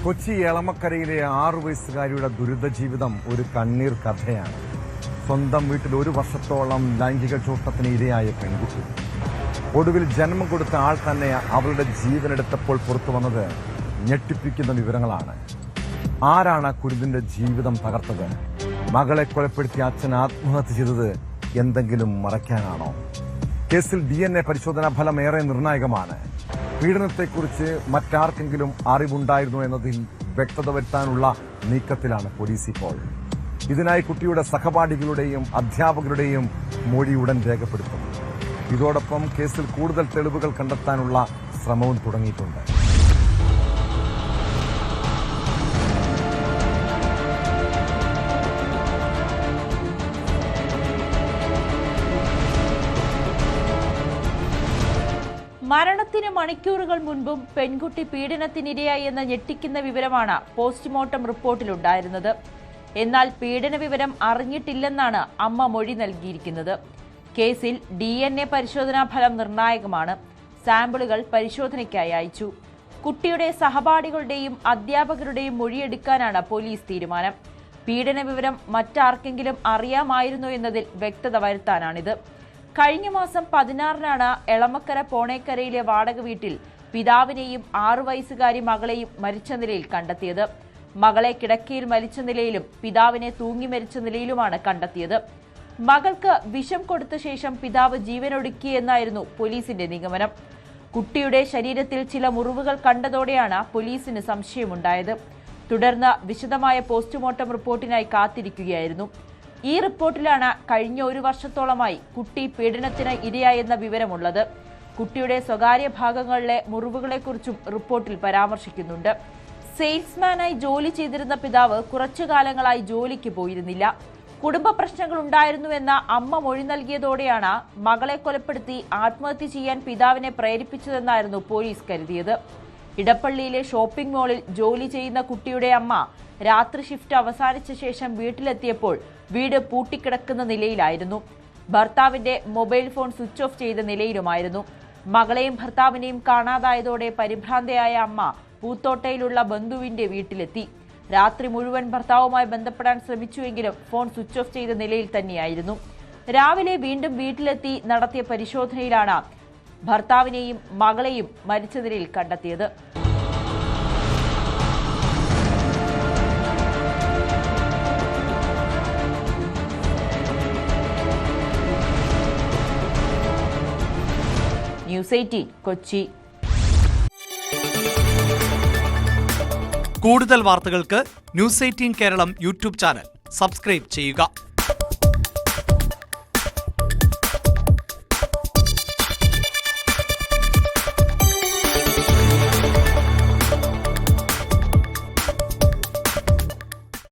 കൊച്ചി എളമക്കരയിലെ 6 വയസ്സുകാരിയുടെ ദുരിത ജീവിതം ഒരു കണ്ണീർ കഥയാണ്. സ്വന്തം വീട്ടിൽ 1 വർഷത്തോളം ലൈംഗിക ചൂഷണത്തിന് ഇരയായ പെൺകുട്ടി ഒടുവിൽ ജന്മം കൊടുത്ത ആൾ തന്നെ അവളുടെ ജീവനെടുത്തപ്പോൾ പുറത്തു വന്നത് ഞെട്ടിപ്പിക്കുന്ന വിവരങ്ങളാണ്. ആരാണ് കുരുതിന്റെ ജീവിതം തകർത്തത്? മകളെ കൊലപ്പെടുത്തിയ അച്ഛൻ ആത്മഹത്യ ചെയ്തത് എന്തെങ്കിലും മറയ്ക്കാനാണോ? കേസിൽ DNA പരിശോധനാ ഫലം ഏറെ നിർണായകമാണ്. പീഡനത്തെക്കുറിച്ച് മറ്റാർക്കെങ്കിലും അറിവുണ്ടായിരുന്നോ എന്നതിൽ വ്യക്തത വരുത്താനുള്ള നീക്കത്തിലാണ് പോലീസ് ഇപ്പോൾ. ഇതിനായി കുട്ടിയുടെ സഹപാഠികളുടെയും അധ്യാപകരുടെയും മൊഴി ഉടൻ രേഖപ്പെടുത്തും. ഇതോടൊപ്പം കേസിൽ കൂടുതൽ തെളിവുകൾ കണ്ടെത്താനുള്ള ശ്രമവും തുടങ്ങിയിട്ടുണ്ട്. മരണത്തിന് മണിക്കൂറുകൾ മുൻപും പെൺകുട്ടി പീഡനത്തിനിരയായി എന്ന ഞെട്ടിക്കുന്ന വിവരമാണ് പോസ്റ്റ്മോർട്ടം റിപ്പോർട്ടിലുണ്ടായിരുന്നത്. എന്നാൽ പീഡന വിവരം അറിഞ്ഞിട്ടില്ലെന്നാണ് അമ്മ മൊഴി നൽകിയിരിക്കുന്നത്. കേസിൽ DNA പരിശോധനാ ഫലം നിർണായകമാണ്. സാമ്പിളുകൾ പരിശോധനയ്ക്കായി അയച്ചു. കുട്ടിയുടെ സഹപാഠികളുടെയും അധ്യാപകരുടെയും മൊഴിയെടുക്കാനാണ് പോലീസ് തീരുമാനം. പീഡന വിവരം മറ്റാർക്കെങ്കിലും അറിയാമായിരുന്നോ എന്നതിൽ വ്യക്തത വരുത്താനാണിത്. കഴിഞ്ഞ മാസം 16-നാണ് എളമക്കര പോണേക്കരയിലെ വാടക വീട്ടിൽ പിതാവിനെയും 6 വയസ്സുകാരി മകളെയും മരിച്ച നിലയിൽ കണ്ടെത്തിയത്. മകളെ കിടക്കയിൽ മരിച്ച നിലയിലും പിതാവിനെ തൂങ്ങി മരിച്ച നിലയിലുമാണ് കണ്ടെത്തിയത്. മകൾക്ക് വിഷം കൊടുത്ത ശേഷം പിതാവ് ജീവനൊടുക്കിയെന്നായിരുന്നു പോലീസിന്റെ നിഗമനം. കുട്ടിയുടെ ശരീരത്തിൽ ചില മുറിവുകൾ കണ്ടതോടെയാണ് പോലീസിന് സംശയമുണ്ടായത്. തുടർന്ന് വിശദമായ പോസ്റ്റ്മോർട്ടം റിപ്പോർട്ടിനായി കാത്തിരിക്കുകയായിരുന്നു. ഈ റിപ്പോർട്ടിലാണ് കഴിഞ്ഞ 1 വർഷത്തോളമായി കുട്ടി പീഡനത്തിന് ഇരയായെന്ന വിവരമുള്ളത്. കുട്ടിയുടെ സ്വകാര്യ ഭാഗങ്ങളിലെ മുറിവുകളെക്കുറിച്ചും റിപ്പോർട്ടിൽ പരാമർശിക്കുന്നുണ്ട്. സെയിൽസ്മാനായി ജോലി ചെയ്തിരുന്ന പിതാവ് കുറച്ചു കാലങ്ങളായി ജോലിക്ക് പോയിരുന്നില്ല. കുടുംബ പ്രശ്നങ്ങൾ ഉണ്ടായിരുന്നുവെന്ന അമ്മ മൊഴി നൽകിയതോടെയാണ് മകളെ കൊലപ്പെടുത്തി ആത്മഹത്യ ചെയ്യാൻ പിതാവിനെ പ്രേരിപ്പിച്ചതെന്നായിരുന്നു പോലീസ് കരുതിയത്. ഇടപ്പള്ളിയിലെ ഷോപ്പിംഗ് മാളിൽ ജോലി ചെയ്യുന്ന കുട്ടിയുടെ അമ്മ രാത്രി ഷിഫ്റ്റ് അവസാനിച്ച ശേഷം വീട്ടിലെത്തിയപ്പോൾ വീട് പൂട്ടിക്കിടക്കുന്ന നിലയിലായിരുന്നു. ഭർത്താവിന്റെ മൊബൈൽ ഫോൺ സ്വിച്ച് ഓഫ് ചെയ്ത നിലയിലുമായിരുന്നു. മകളെയും ഭർത്താവിനെയും കാണാതായതോടെ പരിഭ്രാന്തയായ അമ്മ പൂത്തോട്ടയിലുള്ള ബന്ധുവിന്റെ വീട്ടിലെത്തി. രാത്രി മുഴുവൻ ഭർത്താവുമായി ബന്ധപ്പെടാൻ ശ്രമിച്ചുവെങ്കിലും ഫോൺ സ്വിച്ച് ഓഫ് ചെയ്ത നിലയിൽ തന്നെയായിരുന്നു. രാവിലെ വീണ്ടും വീട്ടിലെത്തി നടത്തിയ പരിശോധനയിലാണ് ഭർത്താവിനെയും മകളെയും മരിച്ച നിലയിൽ കണ്ടെത്തിയത്. ന്യൂസ് 18 കൊച്ചി. കൂടുതൽ വാർത്തകൾക്ക് news 18 Keralam YouTube channel subscribe ചെയ്യുക.